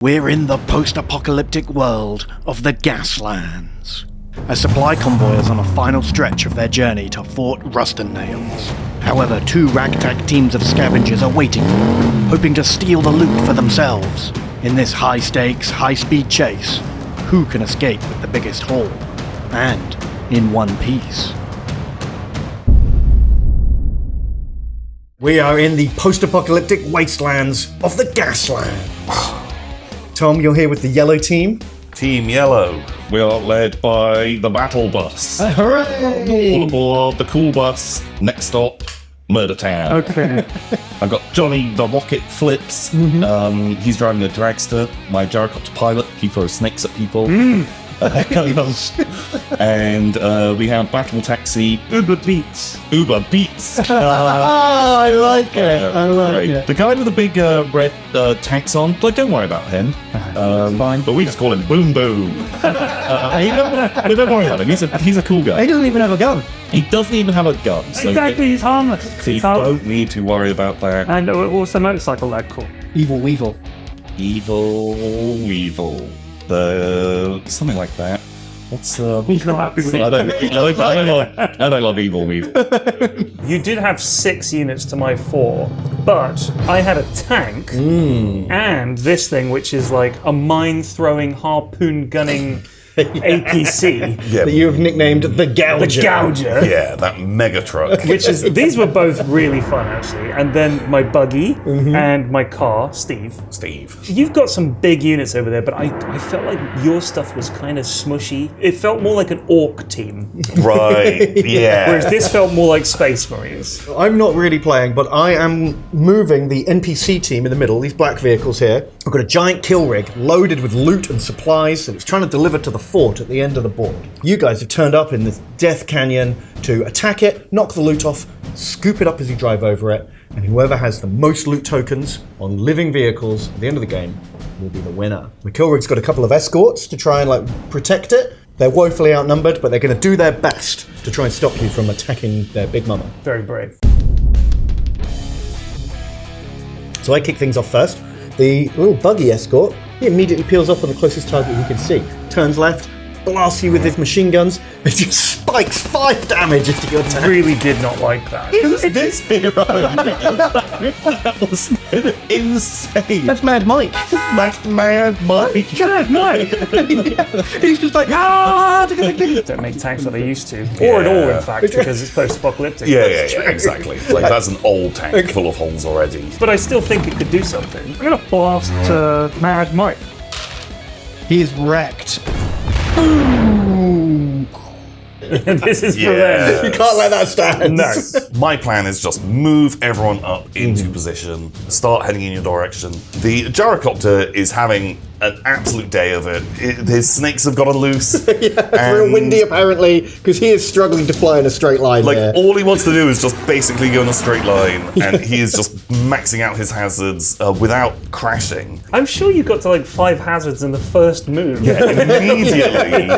We're in the post-apocalyptic world of the Gaslands. A supply convoy is on a final stretch of their journey to Fort Nails. However, two ragtag teams of scavengers are waiting for them, hoping to steal the loot for themselves. In this high-stakes, high-speed chase, who can escape with the biggest haul? And in one piece. We are in the post-apocalyptic wastelands of the Gaslands. Tom, you're here with the yellow team. Team Yellow. We are led by the battle bus. Hooray! All aboard the cool bus. Next stop, Murder Town. Okay. I've got Johnny the Rocket Flips. He's driving the dragster. My gyrocopter pilot. He throws snakes at people. And we have Battle Taxi. Uber Beats. I like it. I like it. The guy with the big red tags on, but don't worry about him. Fine. But we just call him Boom Boom. Don't worry about him. He's a cool guy. He doesn't even have a gun. He doesn't even have a gun. So Exactly, he's harmless. So you don't need to worry about that. And what's the motorcycle lad called? Evil Weevil. Evil. Something like that. What's He's not happy with it. I don't love Evil Weevil. You did have 6 units to my 4, but I had a tank and this thing, which is like a mine-throwing, harpoon-gunning APC. Yeah, That you have nicknamed the Gouger. The Gouger. yeah, that mega truck. Which is, these were both really fun actually. And then my buggy and my car, Steve. You've got some big units over there, but I felt like your stuff was kind of smushy. It felt more like an orc team. Right, yeah. Whereas this felt more like Space Marines. I'm not really playing, but I am moving the NPC team in the middle, these black vehicles here. I've got a giant kill rig loaded with loot and supplies that it's trying to deliver to the fort at the end of the board. You guys have turned up in this death canyon to attack it, knock the loot off, scoop it up as you drive over it, and whoever has the most loot tokens on living vehicles at the end of the game will be the winner. The kill rig's got a couple of escorts to try and protect it. They're woefully outnumbered, but they're going to do their best to try and stop you from attacking their big mama. Very brave. So I kick things off first. The little buggy escort, he immediately peels off on the closest target he can see. Turns left, blasts you with his machine guns. It just spikes 5 damage into your tank. Really did not like that. This hero. That was insane. That's Mad Mike. That's Mad Mike. He's just like, ah! Don't make tanks like they used to. Or at all, in fact, because it's post-apocalyptic. Yeah, exactly. Like, that's an old tank full of holes already. But I still think it could do something. I'm going to blast Mad Mike. He is wrecked. This is for them. You can't let that stand. No. My plan is just move everyone up into position, start heading in your direction. The gyrocopter is having an absolute day of it. His snakes have gotten loose. It's real windy apparently, because he is struggling to fly in a straight line here. All he wants to do is just basically go in a straight line, and he is just maxing out his hazards without crashing. I'm sure you got to 5 hazards in the first move. Yeah, immediately.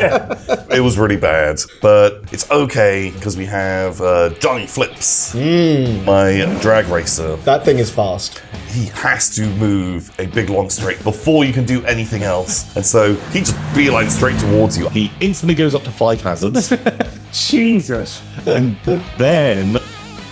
It was really bad, but it's okay because we have Johnny Flips, my drag racer. That thing is fast. He has to move a big long straight before you can do anything else, and so he just beelines straight towards you. He instantly goes up to 5 hazards. Jesus. And then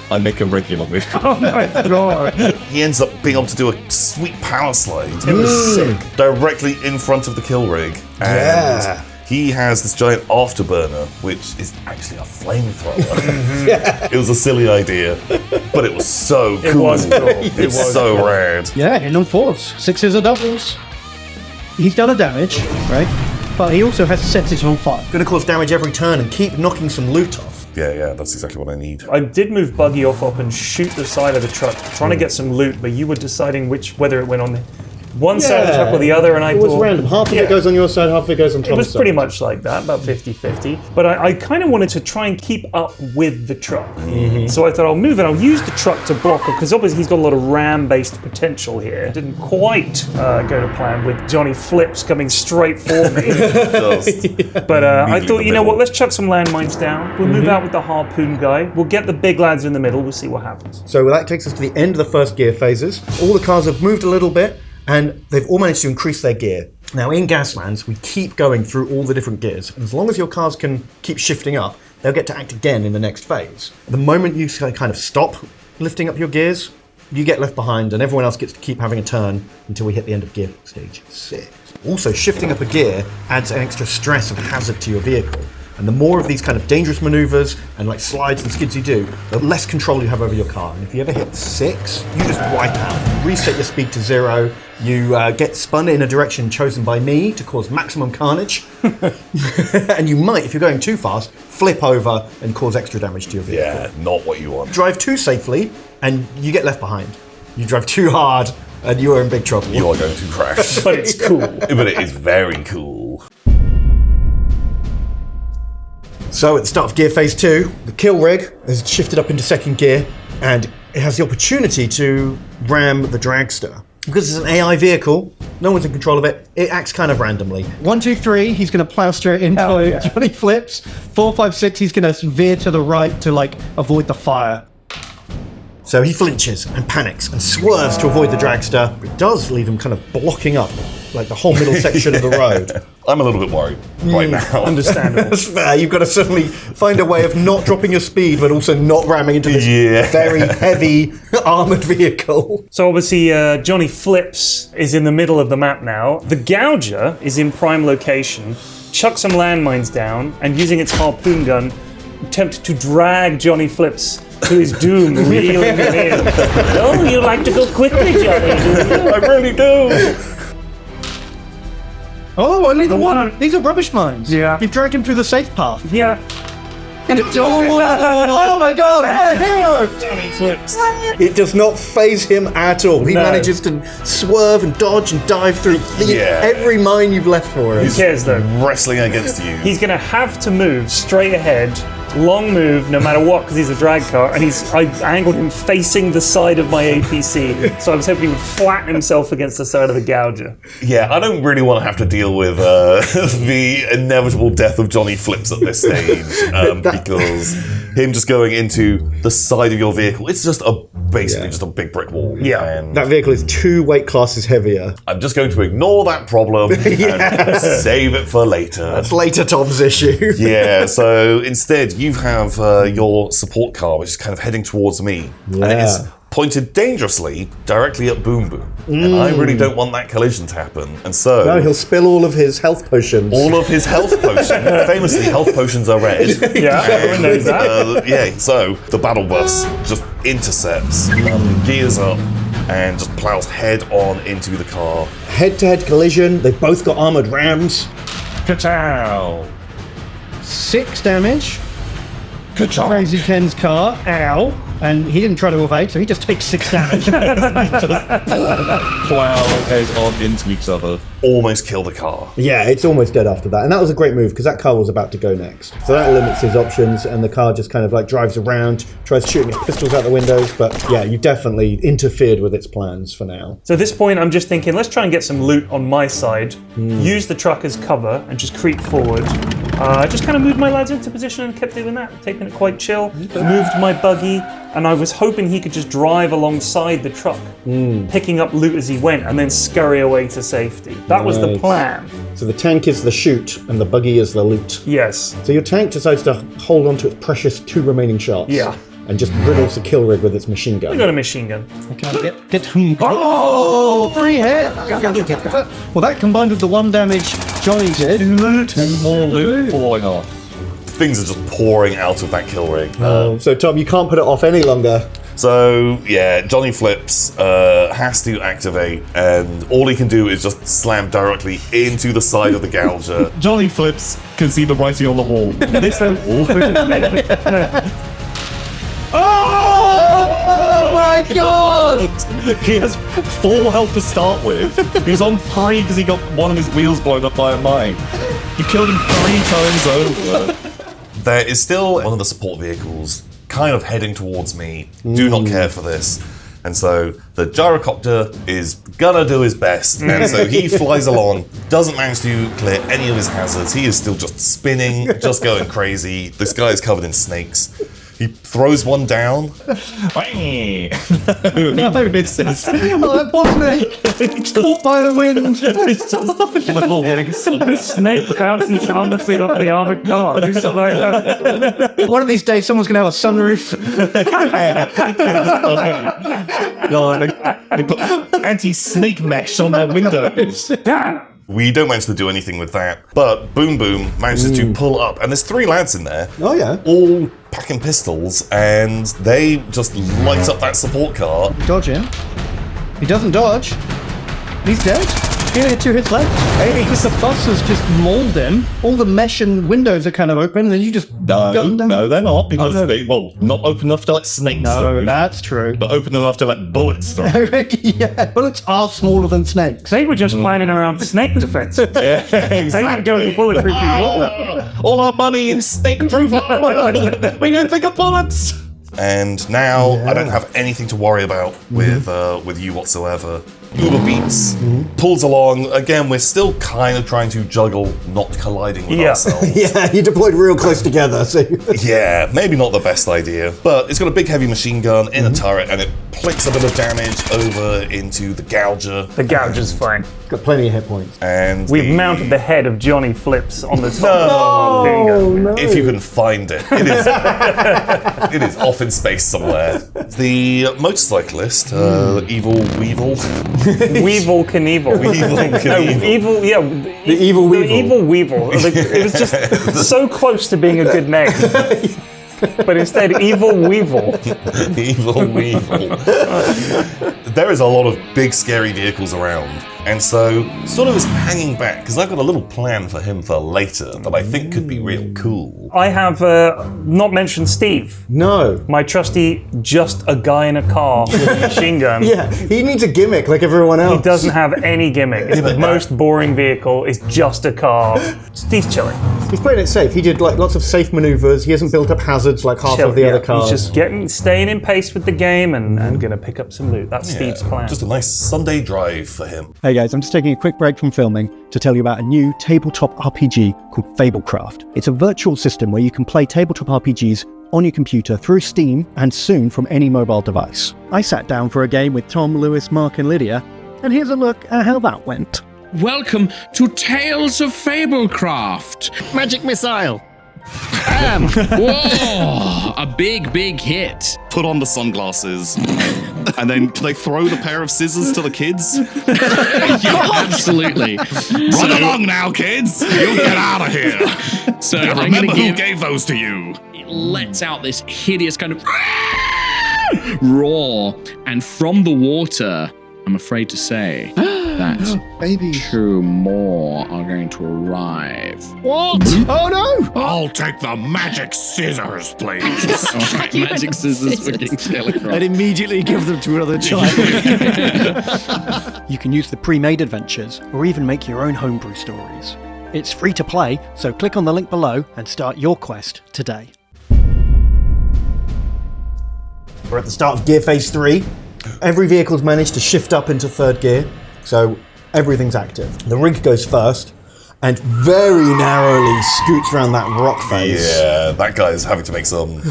I make a regular move. Oh my god. He ends up being able to do a sweet power slide. It was sick. Directly in front of the kill rig. And he has this giant afterburner, which is actually a flamethrower. It was a silly idea, but it was so cool. It was cool. It was so rad. Yeah, in on 4s. 6s are doubles. He's done a damage, right? But he also has to set it on fire. Going to cause damage every turn and keep knocking some loot off. Yeah, that's exactly what I need. I did move Buggy off up and shoot the side of the truck, trying to get some loot, but you were deciding whether it went on one side of the truck or the other, and I It was random. Half of it goes on your side, half of it goes on Tom's side. It was pretty much like that, about 50-50. But I kind of wanted to try and keep up with the truck. So I thought I'll move it. I'll use the truck to block it, because obviously he's got a lot of ram-based potential here. It didn't quite go to plan with Johnny Flips coming straight for me. But I thought, you know what, let's chuck some landmines down. We'll move out with the harpoon guy. We'll get the big lads in the middle. We'll see what happens. So that takes us to the end of the first gear phases. All the cars have moved a little bit, and they've all managed to increase their gear. Now in Gaslands, we keep going through all the different gears, and as long as your cars can keep shifting up, they'll get to act again in the next phase. The moment you kind of stop lifting up your gears, you get left behind, and everyone else gets to keep having a turn until we hit the end of gear stage 6. Also, shifting up a gear adds an extra stress and hazard to your vehicle. And the more of these kind of dangerous maneuvers and like slides and skids you do, the less control you have over your car. And if you ever hit 6, you just wipe out. You reset your speed to 0. You get spun in a direction chosen by me to cause maximum carnage. And you might, if you're going too fast, flip over and cause extra damage to your vehicle. Yeah, not what you want. Drive too safely and you get left behind. You drive too hard and you are in big trouble. You are going to crash. But it's cool. But it is very cool. So at the start of gear phase 2, the kill rig has shifted up into second gear and it has the opportunity to ram the dragster. Because it's an AI vehicle, no one's in control of it, it acts kind of randomly. 1, 2, 3, he's going to plow straight into Johnny Flips. 4, 5, 6, he's going to veer to the right to like avoid the fire. So he flinches and panics and swerves to avoid the dragster. It does leave him kind of blocking up like the whole middle section of the road. I'm a little bit worried right now. Understandable. That's fair. You've got to suddenly find a way of not dropping your speed, but also not ramming into this very heavy armoured vehicle. So obviously Johnny Flips is in the middle of the map now. The Gouger is in prime location, chucks some landmines down, and using its harpoon gun, attempt to drag Johnny Flips to his doom, reeling him in. Oh, you like to go quickly, Johnny, do you? I really do. Oh, only the one. These are rubbish mines. Yeah. You've dragged him through the safe path. Yeah. And it's, oh my god! Johnny Flips. It does not faze him at all. He No. manages to swerve and dodge and dive through every mine you've left for him. Who cares though? Wrestling against you. He's going to have to move straight ahead, long move, no matter what, because he's a drag car, and I angled him facing the side of my APC, so I was hoping he would flatten himself against the side of the Gouger. Yeah, I don't really want to have to deal with the inevitable death of Johnny Flips at this stage, because him just going into the side of your vehicle, it's just basically just a big brick wall. Yeah. And That vehicle is 2 weight classes heavier. I'm just going to ignore that problem and save it for later. That's later Tom's issue. Yeah, so instead you have your support car, which is kind of heading towards me. And it is pointed dangerously directly at Boom Boom. And I really don't want that collision to happen. And so... No, he'll spill all of his health potions. all of his health potions, famously health potions are red. Yeah, everyone knows that. So the battle bus just intercepts, gears up, and just plows head on into the car. Head-to-head collision. They've both got armoured rams. Ka-chow. 6 damage. Crazy Ken's car. Ow. And he didn't try to evade, so he just takes 6 damage. Plow head on into each other. Almost kill the car. Yeah, it's almost dead after that. And that was a great move because that car was about to go next. So that limits his options and the car just kind of like drives around, tries shooting its pistols out the windows. But yeah, you've definitely interfered with its plans for now. So at this point, I'm just thinking, let's try and get some loot on my side, use the truck as cover, and just creep forward. Just kind of moved my lads into position and kept doing that, taking it quite chill. Moved my buggy, and I was hoping he could just drive alongside the truck, picking up loot as he went, and then scurry away to safety. That was the Nice. plan. So the tank is the chute and the buggy is the loot. Yes. So your tank decides to hold on to its precious 2 remaining shots. Yeah. And just riddles the kill rig with its machine I gun. got a machine gun. Oh, 3 hits. Well, that combined with the 1 damage Johnny did. 2 more loot falling off. Things are just pouring out of that kill rig. So Tom, you can't put it off any longer. So yeah, Johnny Flips has to activate, and all he can do is just slam directly into the side of the Gouger. Johnny Flips can see the writing on the wall. This Oh my god! He has 4 health to start with. He was on 3 because he got one of his wheels blown up by a mine. You killed him 3 times over. There is still one of the support vehicles kind of heading towards me. Do not care for this. And so the gyrocopter is gonna do his best. And so he flies along, doesn't manage to clear any of his hazards. He is still just spinning, just going crazy. This guy is covered in snakes. He throws one down. No, this is. Oh, that wasn't it. It's caught by the wind. It's just little Snake bouncing on the feet of the armored car. One of these days, someone's going to have a sunroof. They put anti-snake mesh on their windows. We don't manage to do anything with that. But Boom Boom manages to pull up, and there's 3 lads in there. Oh, yeah. All packing pistols, and they just light up that support car. Dodge him. He doesn't dodge. He's dead. He only had 2 hits left. Hey, because the bus has just mauled him. All the mesh and windows are kind of open, and then you just gun them. No, they're not. Because they, not open enough to let snakes through. That's true. But open enough to let bullets through. Yeah, bullets are smaller than snakes. They were just planning around snake defense. Yeah, They didn't go to bulletproof water. all our money in snake-proof armor. We don't think of bullets. And now I don't have anything to worry about with you whatsoever. Uber Beats pulls along. Again, we're still kind of trying to juggle not colliding with ourselves. Yeah, you deployed real close together, so... Yeah, maybe not the best idea. But it's got a big heavy machine gun in a turret, and it flicks a bit of damage over into the Gouger. The Gouger's fine. Got plenty of hit points. And We've mounted the head of Johnny Flips on the top. No. If you can find it. It is, it is off in space somewhere. The motorcyclist, Evil Weevil. Weevil Knievel. Weevil No, Knievel. evil, yeah. The Evil Weevil. The Evil Weevil. It was just so close to being a good name. But instead, Evil Weevil. Evil Weevil. There is a lot of big, scary vehicles around. And so, sort of is hanging back, because I've got a little plan for him for later that I think could be real cool. I have not mentioned Steve. No. My trusty, just a guy in a car with a machine gun. Yeah, he needs a gimmick like everyone else. He doesn't have any gimmick. It's the most boring vehicle. It's just a car. Steve's chilling. He's playing it safe. He did like lots of safe maneuvers. He hasn't built up hazards like half of the other cars. He's just staying in pace with the game and gonna pick up some loot. That's Steve's plan. Just a nice Sunday drive for him. Hey guys, I'm just taking a quick break from filming to tell you about a new tabletop RPG called Fablecraft. It's a virtual system where you can play tabletop RPGs on your computer through Steam and soon from any mobile device. I sat down for a game with Tom, Lewis, Mark and Lydia, and here's a look at how that went. Welcome to Tales of Fablecraft. Magic missile. Whoa! A big hit. Put on the sunglasses, and then they throw the pair of scissors to the kids. Yeah, absolutely. Run along now, kids! You get out of here! So Now I'm remember gonna who gave those to you. It lets out this hideous kind of roar, and from the water, I'm afraid to say that two more are going to arrive. What? Oh no! I'll take the magic scissors, please. All right, magic scissors for King Scarecrow. And immediately give them to another child. You can use the pre-made adventures or even make your own homebrew stories. It's free to play, so click on the link below and start your quest today. We're at the start of gear phase 3. Every vehicle's managed to shift up into 3rd gear, so everything's active. The rig goes first and very narrowly scoots around that rock face. Yeah, that guy is having to make some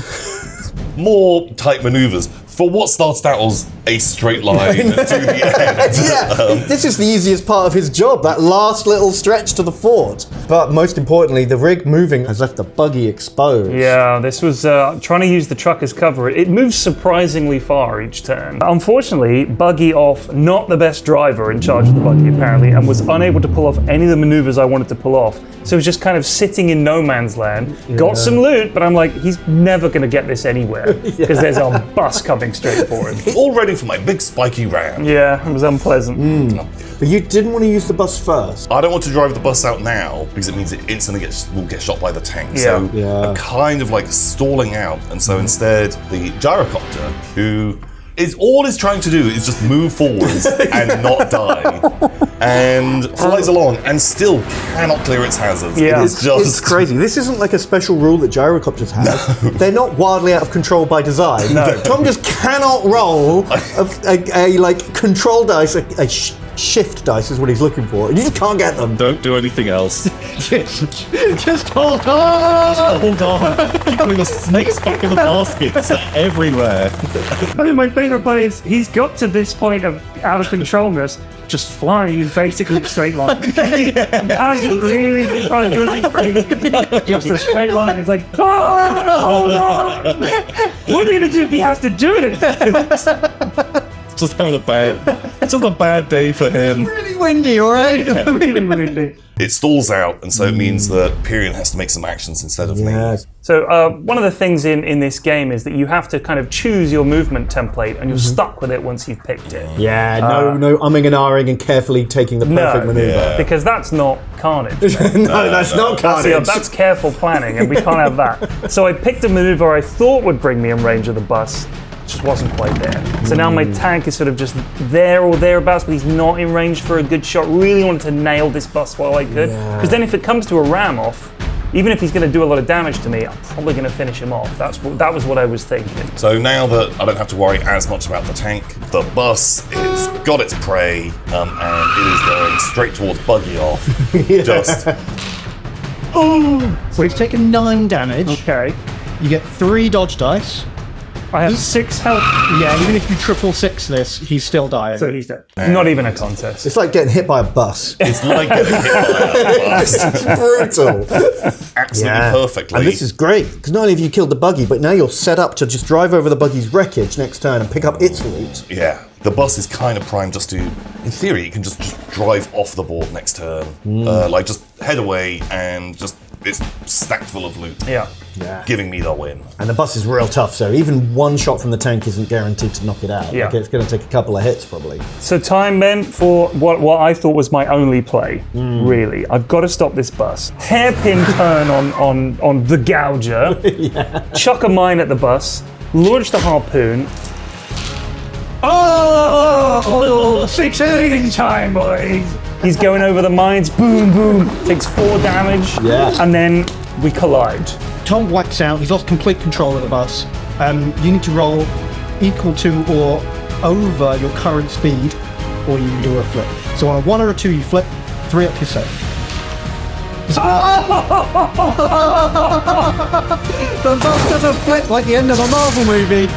more tight maneuvers for what starts out as a straight line to the end. Yeah, this is the easiest part of his job, that last little stretch to the fort. But most importantly, the rig moving has left the buggy exposed. Yeah, this was trying to use the truck as cover. It moves surprisingly far each turn. Unfortunately, Buggy Off, not the best driver in charge of the buggy apparently, and was unable to pull off any of the maneuvers I wanted to pull off. So it was just kind of sitting in no man's land. Got some loot, but I'm like, he's never going to get this anywhere because there's a bus coming straight for him. All ready for my big spiky ram. Yeah, it was unpleasant. But you didn't want to use the bus first. I don't want to drive the bus out now because it means it instantly will get shot by the tank. So I'm kind of like stalling out. And so instead, the gyrocopter, who is all it's trying to do is just move forwards and not die, and flies along and still cannot clear its hazards. Yeah. It is just It's crazy. This isn't like a special rule that gyrocopters have. No. They're not wildly out of control by design. No. Tom just cannot roll a like control dice, a shift dice is what he's looking for, and you just can't get them. Don't do anything else. Just hold on! Hold on. I mean, the snakes back in the baskets are everywhere. I mean, my favourite part is he's got to this point of out of controlness, just flying in basically straight line. Just a straight line. It's like, oh no! What are we gonna do if he has to do it? Just having it's just a bad day for him. Really windy, alright? Really windy. It stalls out, and so it means that Pyrion has to make some actions instead of me. So one of the things in this game is that you have to kind of choose your movement template, and you're stuck with it once you've picked it. Yeah, no umming and ahhing and carefully taking the perfect maneuver. Because that's not Carnage. No, that's not Carnage. That's careful planning, and we can't have that. So I picked a maneuver I thought would bring me in range of the bus. Just wasn't quite there. So now my tank is sort of just there or thereabouts, but he's not in range for a good shot. Really wanted to nail this bus while I could, because then if it comes to a ram off, even if he's going to do a lot of damage to me, I'm probably going to finish him off. That was what I was thinking. So now that I don't have to worry as much about the tank, the bus has got its prey, and it is going straight towards Buggy off. Just So he's taken 9 damage. Okay. You get 3 dodge dice. I have 6 health. Yeah, even if you triple 6 this, he's still dying. So he's dead. Not even a contest. It's like getting hit by a bus. it's like getting hit by a bus. It's brutal. Absolutely perfectly. And this is great, because not only have you killed the buggy, but now you're set up to just drive over the buggy's wreckage next turn and pick up its loot. Yeah, the bus is kind of primed just to, in theory, you can just drive off the board next turn. Like just head away and just, it's stacked full of loot. Yeah. Giving me the win. And the bus is real tough, so even one shot from the tank isn't guaranteed to knock it out. Yeah. Like, it's going to take a couple of hits, probably. So time then for what I thought was my only play, really. I've got to stop this bus. Hairpin turn on the gouger. Chuck a mine at the bus. Launch the harpoon. Oh, 6 eating time, boys. He's going over the mines. Boom, boom. Takes 4 damage. Yeah. And then we collide. Tom whacks out. He's lost complete control of the bus. You need to roll equal to or over your current speed, or you do a flip. So on a 1 or a 2, you flip. 3 up, you're safe. The bus doesn't flip like the end of a Marvel movie.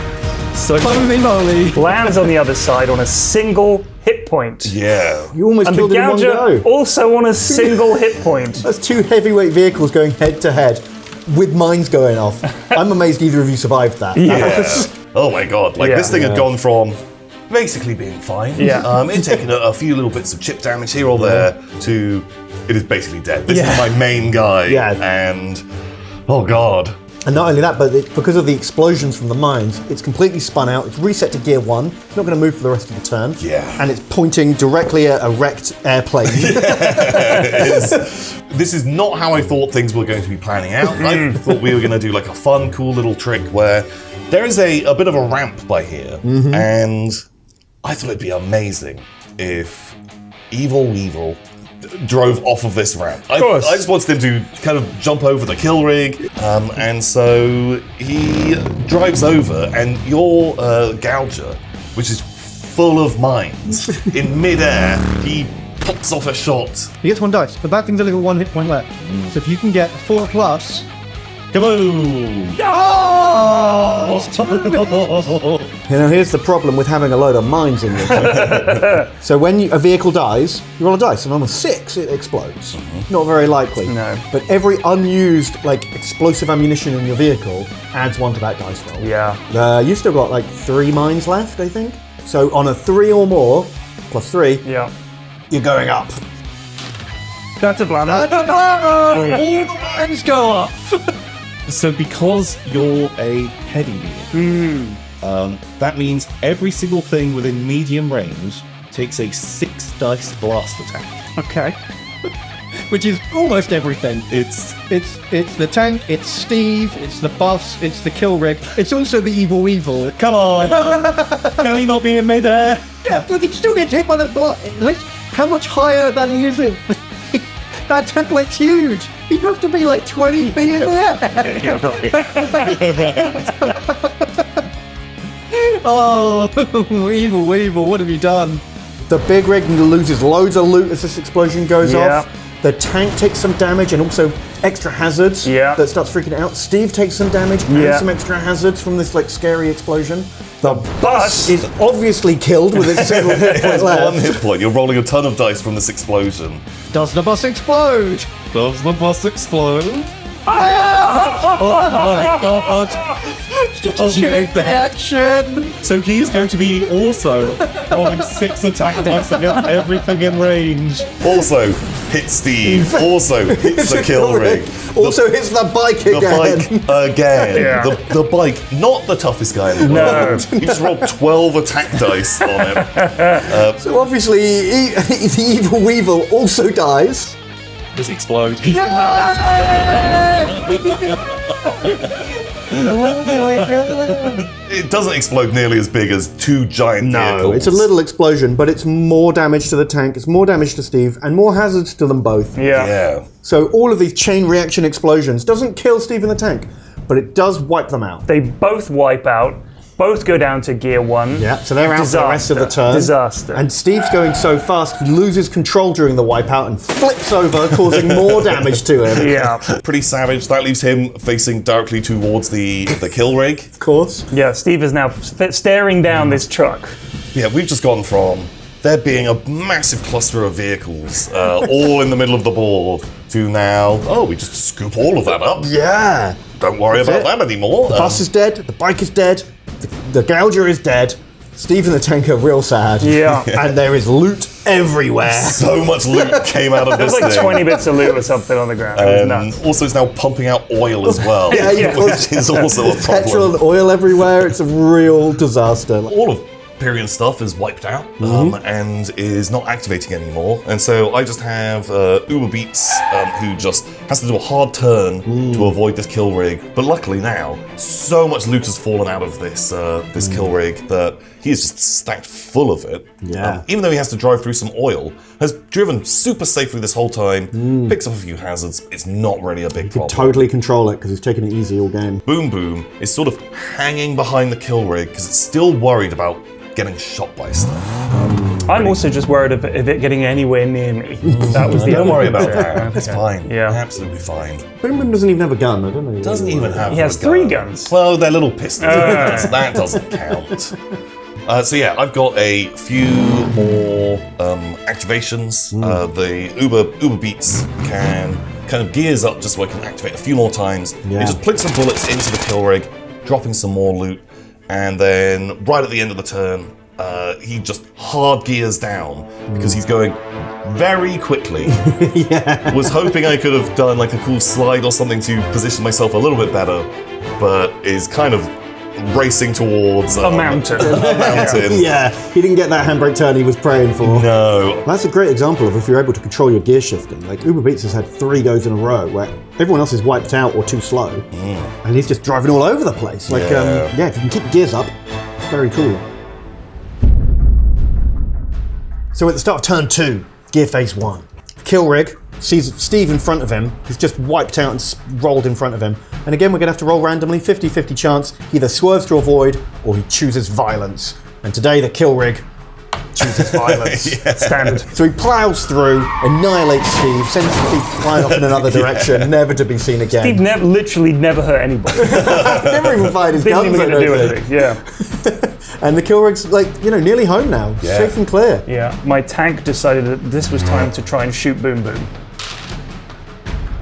So Holy moly. Lands on the other side on a single hit point. Yeah. You almost And the killed it in one gouger go. also on a single hit point. That's 2 heavyweight vehicles going head to head with mines going off. I'm amazed either of you survived that. Yeah. Oh my god, like Yeah. this thing had gone from basically being fine, it taken a few little bits of chip damage here or there, to it is basically dead. This is my main guy, and oh god. And not only that, but because of the explosions from the mines, it's completely spun out. It's reset to gear 1. It's not going to move for the rest of the turn. Yeah. And it's pointing directly at a wrecked airplane. This is not how I thought things were going to be planning out. I thought we were going to do like a fun, cool little trick where there is a bit of a ramp by here, and I thought it'd be amazing if Evil Weevil drove off of this ramp. I just wanted him to kind of jump over the kill rig, and so he drives over, and your gouger, which is full of mines, in midair, he pops off a shot. He gets 1 dice, but that thing's a little 1 hit point left. So if you can get 4 plus, kaboom! You know, here's the problem with having a load of mines in your So when a vehicle dies, you roll a dice, and on a 6, it explodes. Not very likely. No. But every unused, explosive ammunition in your vehicle adds 1 to that dice roll. Yeah. You've still got, 3 mines left, I think. So on a 3 or more, plus 3, Yeah. you're going up. That's a bladder. all the mines go off. So because you're a heavy vehicle, that means every single thing within medium range takes a 6 dice blast attack. Okay. Which is almost everything. It's It's the tank, it's Steve, it's the bus, it's the kill rig, it's also the Evil Weevil. come on, can he not be in midair? Yeah, but he still gets hit by the block. How much higher than he is it? That template's huge. He'd have to be 20 feet in there. Oh, Evil Weevil, what have you done? The big rig loses loads of loot as this explosion goes off. The tank takes some damage and also extra hazards that starts freaking it out. Steve takes some damage and some extra hazards from this like scary explosion. The bus is obviously killed with its single hit point left. One hit point. You're rolling a ton of dice from this explosion. Does the bus explode? Does the bus explode? Oh my god! Take the action! So he's going to be also rolling 6 attack dice against everything in range. Also hits Steve. Also hits the kill rig. Also hits the bike again. The bike again. The bike, not the toughest guy in the world. You just rolled 12 attack dice on him. So obviously, the evil Weevil also dies. Does he explode? It doesn't explode nearly as big as 2 giant vehicles. It's a little explosion, but it's more damage to the tank, it's more damage to Steve, and more hazards to them both. Yeah. So all of these chain reaction explosions doesn't kill Steve and the tank, but it does wipe them out. They both wipe out. Both go down to gear 1. Yeah, so they're out for the rest of the turn. Disaster. And Steve's going so fast, he loses control during the wipeout and flips over, causing more damage to him. Yeah. Pretty savage. That leaves him facing directly towards the kill rig. Of course. Yeah, Steve is now staring down this truck. Yeah, we've just gone from there being a massive cluster of vehicles all in the middle of the board to now, we just scoop all of that up. Yeah. Don't worry about that anymore. The bus is dead, the bike is dead, the gouger is dead, Steve and the tank are real sad. Yeah. And there is loot everywhere. So much loot came out of this There's like thing. 20 bits of loot or something on the ground. It was nuts. Also, it's now pumping out oil as well, Yeah. which is also a problem. Petrol and oil everywhere, it's a real disaster. All of Pyrian's stuff is wiped out and is not activating anymore. And so I just have Uber Beats who just has to do a hard turn to avoid this kill rig. But luckily now, so much loot has fallen out of this this kill rig that he is just stacked full of it. Yeah. Even though he has to drive through some oil, has driven super safely this whole time, picks up a few hazards. It's not really a big problem. Totally control it because he's taking it easy all game. Boom Boom is sort of hanging behind the kill rig because it's still worried about getting shot by stuff. I'm also just worried of it getting anywhere near me. That was the Don't other worry thing. about that. It's fine. Yeah. Absolutely fine. Boom Boom doesn't even have a gun, I don't know. Doesn't even have. He has a 3 gun. guns. Well, they're little pistols. That doesn't count. So yeah, I've got a few more activations. The Uber Beats can kind of gears up just so I can activate a few more times. Yeah. He just plinks some bullets into the kill rig, dropping some more loot, and then right at the end of the turn, he just hard gears down because he's going very quickly. Was hoping I could have done like a cool slide or something to position myself a little bit better, but is kind of racing towards A mountain. A mountain. Yeah, he didn't get that handbrake turn he was praying for. No. That's a great example of if you're able to control your gear shifting. Like Uber Beats has had 3 goes in a row where everyone else is wiped out or too slow, and he's just driving all over the place. Like, Yeah. if you can keep gears up, it's very cool. So at the start of turn 2, gear phase 1, kill rig sees Steve in front of him. He's just wiped out and rolled in front of him. And again, we're going to have to roll randomly, 50-50 chance. He either swerves to avoid or he chooses violence. And today, the kill rig chooses violence. Standard. So he plows through, annihilates Steve, sends Steve flying off in another direction, never to be seen again. Steve literally never hurt anybody. Never even fired his Didn't guns. even I get to don't do think. anything. Yeah. And the kill rig's nearly home now, safe and clear. Yeah. My tank decided that this was time to try and shoot Boom Boom.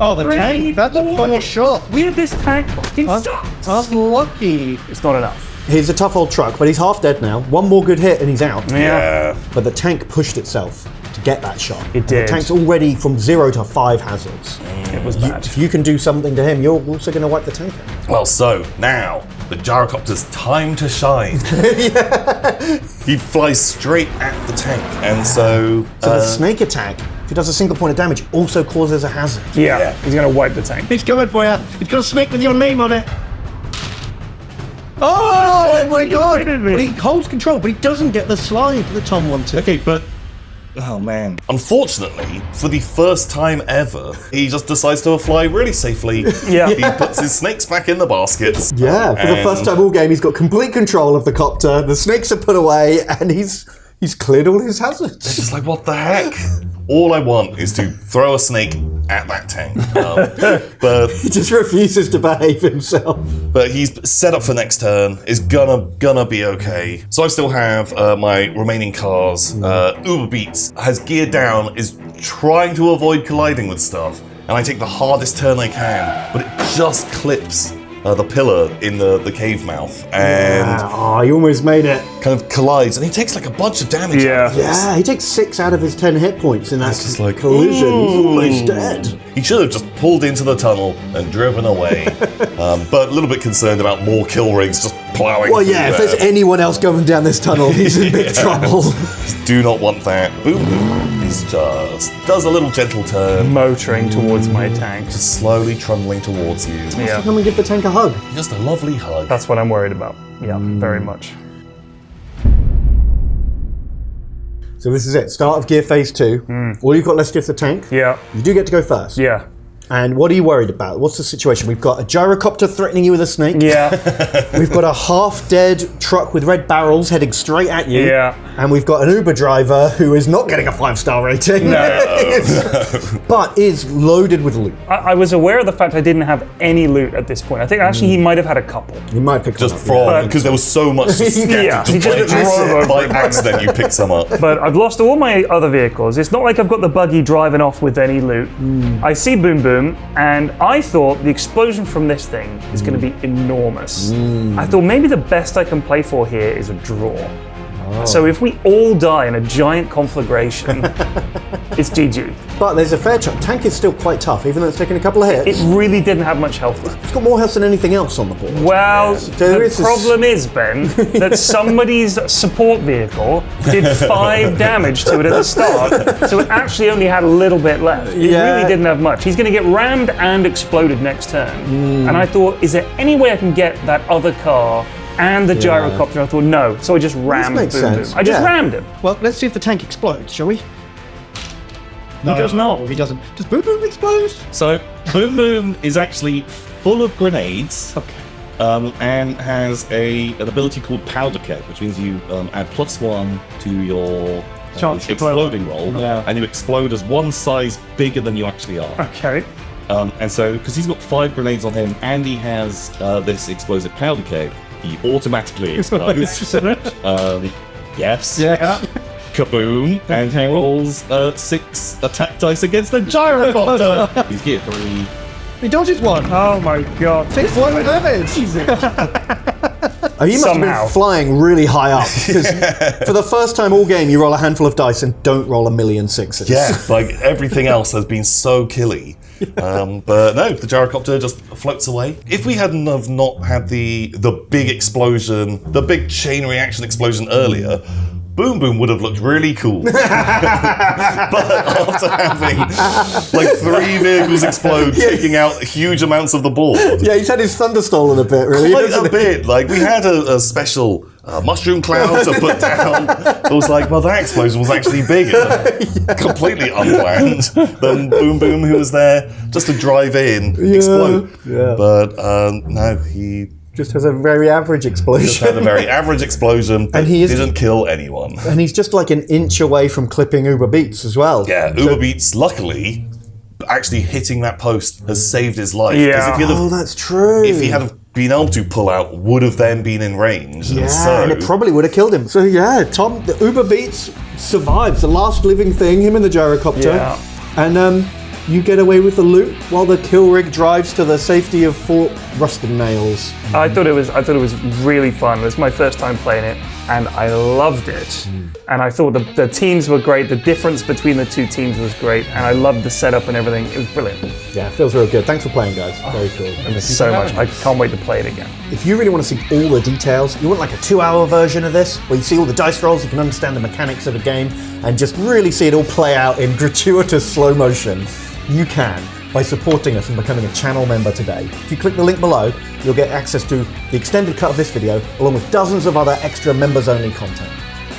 Oh, the tank? That's a funny shot. We have this tank fucking sucks. Unlucky. It's not enough. He's a tough old truck, but he's half dead now. One more good hit and he's out. Yeah. But the tank pushed itself to get that shot. It did. The tank's already from 0 to 5 hazards. It was bad. If you can do something to him, you're also going to wipe the tank out. Well, so now the gyrocopter's time to shine. He flies straight at the tank, and so The snake attack, if he does a single point of damage, also causes a hazard. Yeah. He's going to wipe the tank. He's coming for you. He's got a snake with your name on it. Oh my god! But he holds control, but he doesn't get the slide that Tom wanted. Okay, but oh man. unfortunately, for the first time ever, he just decides to fly really safely. Yeah. He puts his snakes back in the baskets. Yeah, for the and- first time all game, he's got complete control of the copter. The snakes are put away, and he's He's cleared all his hazards. It's like, what the heck? All I want is to throw a snake at that tank. But He just refuses to behave himself. But he's set up for next turn, is gonna be okay. So I still have my remaining cars. Uber Beats has geared down, is trying to avoid colliding with stuff, and I take the hardest turn I can, but it just clips the pillar in the cave mouth, and He almost made it. kind of collides, and he takes like a bunch of damage. Yeah. out of this. Yeah, he takes 6 out of his 10 hit points in that just like, collision. He's ooh. almost dead. He should have just pulled into the tunnel and driven away. But a little bit concerned about more kill rigs just plowing. Well, through yeah, if there. there's anyone else going down this tunnel, he's in big trouble. Do not want that. Boom Boom is just does a little gentle turn, Motoring towards my tank. just slowly trundling towards you. Yeah. Come and give the tank a hug. Just a lovely hug. That's what I'm worried about. Yeah, very much. So this is it, start of gear phase 2. All you've got left is the tank. Yeah. You do get to go first. Yeah. And what are you worried about? What's the situation? We've got a gyrocopter threatening you with a snake. Yeah. We've got a half-dead truck with red barrels heading straight at you. Yeah. And we've got an Uber driver who is not getting a 5-star rating. But is loaded with loot. I was aware of the fact I didn't have any loot at this point. I think actually he might have had a couple. You might pick just one up, from because there was so much to scatter. Yeah, he just just by, drove over by it. accident you picked some up. But I've lost all my other vehicles. It's not like I've got the buggy driving off with any loot. I see Boom Boom, and I thought the explosion from this thing is going to be enormous. I thought maybe the best I can play for here is a draw. So if we all die in a giant conflagration, it's GG. But there's a fair chance. Tank is still quite tough, even though it's taken a couple of hits. It really didn't have much health left. It's got more health than anything else on the board. Well, There the is this- problem is, Ben, that somebody's support vehicle did 5 damage to it at the start, so it actually only had a little bit left. It Yeah. really didn't have much. He's going to get rammed and exploded next turn. And I thought, is there any way I can get that other car and the gyrocopter? I thought, no. So I just rammed Boom makes sense. Boom. I just Yeah. rammed him. Well, let's see if the tank explodes, shall we? No, He does not. He doesn't. Does Boom Boom explode? So, Boom Boom is actually full of grenades. And has an ability called Powder Keg, which means you add +1 to your Chance to exploding roll, Yeah. and you explode as one size bigger than you actually are. Okay. And so, because he's got 5 grenades on him, and he has this explosive powder keg, he automatically explodes. Yes. Yeah. Kaboom! And he rolls 6 attack dice against the gyrocopter. He's gear 3. He dodges one. Oh my god. Takes 1 damage. Oh, you must have Somehow. been flying really high up, because for the first time all game, you roll a handful of dice and don't roll a million 6s. Yeah, like everything else has been so killy. But no, the gyrocopter just floats away. If we hadn't have not had the big explosion, the big chain reaction explosion earlier, Boom Boom would have looked really cool. But after having like 3 vehicles explode, taking out huge amounts of the board, Yeah, he's had his thunder stolen a bit, really. quite hasn't a bit. Like we had a special mushroom cloud to put down. It was like, well, that explosion was actually bigger, completely unplanned, than Boom Boom, who was there just to drive in, explode. Yeah. But no, he Just has a very average explosion. just had a very average explosion, but And he is- didn't kill anyone. And he's just like an inch away from clipping Uber Beats as well. Yeah, Uber Beats, luckily, actually hitting that post has saved his life. 'Cause Yeah. if he'd have Oh, that's true. if he had been able to pull out, would have then been in range. Yeah, And so, and it probably would have killed him. So yeah, Tom, the Uber Beats survives, the last living thing, him and the gyrocopter. Yeah. And you get away with the loot while the kill rig drives to the safety of Fort Rusted Nails. I thought it was really fun. It was my first time playing it, and I loved it. And I thought the teams were great. The difference between the 2 teams was great, and I loved the setup and everything. It was brilliant. Yeah, feels real good. Thanks for playing, guys. Very cool. So much. I can't wait to play it again. If you really want to see all the details, you want like a 2-hour version of this, where you see all the dice rolls, you can understand the mechanics of the game, and just really see it all play out in gratuitous slow motion, you can by supporting us and becoming a channel member today. If you click the link below, you'll get access to the extended cut of this video, along with dozens of other extra members-only content.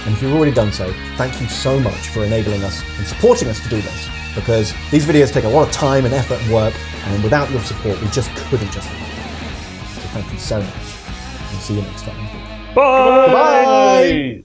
And if you've already done so, thank you so much for enabling us and supporting us to do this, because these videos take a lot of time and effort and work, and without your support, we just couldn't justify it. So thank you so much, and see you next time. Bye. Bye!